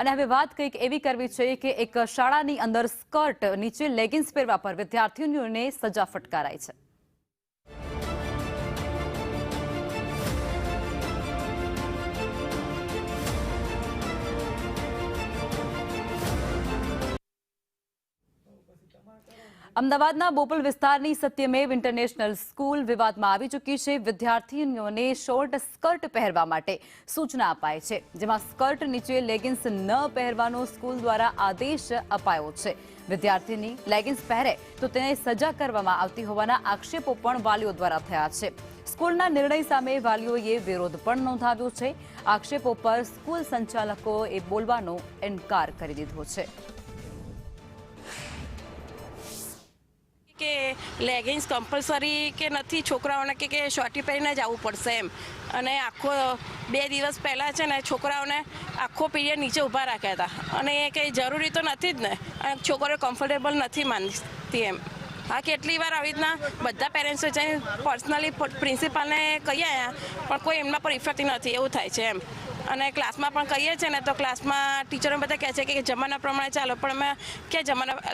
અને હવે વાત કંઈક એવી કરવી છે કે એક શાળાની અંદર સ્કર્ટ નીચે લેગિન્સ પહેરવા પર વિદ્યાર્થીનીઓને સજા ફટકારાઈ છે। અમદાવાદના બોપલ વિસ્તારની સત્યમેવ ઇન્ટરનેશનલ સ્કૂલ વિવાદમાં આવી ચૂકી છે। વિદ્યાર્થીનીઓને શોર્ટ સ્કર્ટ પહેરવા માટે સૂચના અપાઈ છે, જેમાં સ્કર્ટ નીચે લેગિન્સ ન પહેરવાનો સ્કૂલ દ્વારા આદેશ અપાયો છે। વિદ્યાર્થીની લેગિન્સ પહેરે તો તેને સજા કરવામાં આવતી હોવાના આક્ષેપો પણ વાલીઓ દ્વારા થયા છે। સ્કૂલના નિર્ણય સામે વાલીઓએ વિરોધ પણ નોંધાવ્યો છે। આક્ષેપો પર સ્કૂલ સંચાલકોએ બોલવાનો ઇનકાર કરી દીધો છે। કે લેગિન્સ કમ્પલસરી કે નથી, છોકરાઓને કે શોર્ટી પહેરીને જ આવવું પડશે એમ। અને આખો 2 દિવસ પહેલાં છે ને છોકરાઓને આખો પીરિયડ નીચે ઊભા રાખ્યા હતા અને એ કંઈ જરૂરી તો નથી જ ને, અને છોકરીઓ કમ્ફર્ટેબલ નથી માનતી એમ। હા, કેટલી વાર આવી રીતના બધા પેરેન્ટ્સો જઈને પર્સનલી પ્રિન્સિપાલને કહી આવ્યા, પણ કોઈ એમના પર ઇફેક્ટ નથી, એવું થાય છે એમ। અને ક્લાસમાં પણ કહીએ છીએ ને તો ક્લાસમાં ટીચરો બધા કહે છે કે જમાના પ્રમાણે ચાલો, પણ અમે ક્યાં જમાના,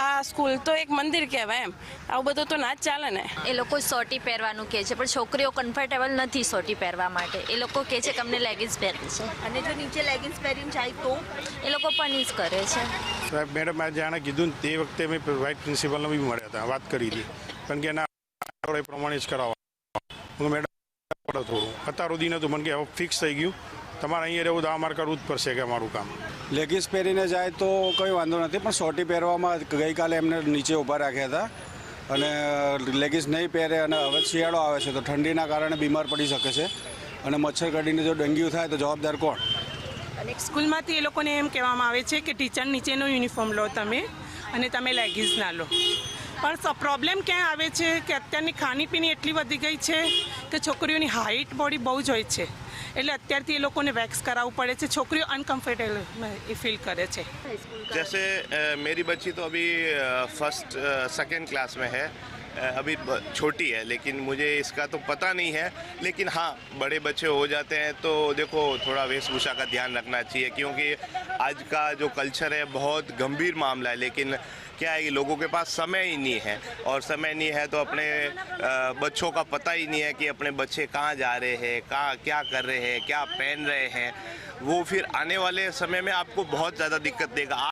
આ સ્કૂલ તો એક મંદિર કહેવાય એમ, આવું બધું તો ના જ ચાલે ને। એ લોકો સોટી પહેરવાનું કહે છે, પણ છોકરીઓ કમ્ફર્ટેબલ નથી સોટી પહેરવા માટે। એ લોકો કહે છે કે અમને લેગિન્સ પહેરવી છે, અને જો નીચે લેગિન્સ પહેરીને જાય તો એ લોકો પનિશ કરે છે। સાહેબ, મેડમ આજે જાણે કીધું ને તે વખતે મેં વાઇસ પ્રિન્સિપલને બી મળ્યા હતા, વાત કરી હતી, પણ કે ના એ પ્રમાણે જ કરાવવા। મેડમ થોડું અત્યાર સુધી નહોતું, મને કે હવે ફિક્સ થઈ ગયું, તમારે અહીંયા રહેવું તો અમારે કરવું જ પડશે કે અમારું કામ। લેગિન્સ પહેરીને જાય તો કોઈ વાંધો નથી, પણ સોટી પહેરવામાં ગઈકાલે એમને નીચે ઊભા રાખ્યા હતા અને લેગિન્સ નહીં પહેરે, અને હવે શિયાળો આવે છે તો ઠંડીના કારણે બીમાર પડી શકે છે, અને મચ્છર કડીને જો ડેન્ગ્યુ થાય તો જવાબદાર કોણ? અને સ્કૂલમાંથી એ લોકોને એમ કહેવામાં આવે છે કે ટીચર નીચેનો યુનિફોર્મ લો તમે, અને તમે લેગિન્સ ના લો। પણ પ્રોબ્લેમ ક્યાં આવે છે કે અત્યારની ખાણીપીણી એટલી વધી ગઈ છે કે છોકરીઓની હાઇટ બોડી બહુ જ હોય છે, એટલે અત્યારથી એ લોકોને વેક્સ કરાવવું પડે છે, છોકરીઓ અનકम्फर्टेबल फील करे छे। जैसे मेरी बच्ची तो अभी फर्स्ट सेकेंड क्लास में है, अभी छोटी है, लेकिन मुझे इसका तो पता नहीं है। लेकिन हाँ, बड़े बच्चे हो जाते हैं तो देखो थोड़ा वेशभूषा का ध्यान रखना चाहिए, क्योंकि आज का जो कल्चर है बहुत गंभीर मामला है। लेकिन क्या है कि लोगों के पास समय ही नहीं है, और समय नहीं है तो अपने बच्चों का पता ही नहीं है कि अपने बच्चे कहाँ जा रहे हैं, कहाँ क्या कर रहे हैं, क्या पहन रहे हैं। वो फिर आने वाले समय में आपको बहुत ज़्यादा दिक्कत देगा।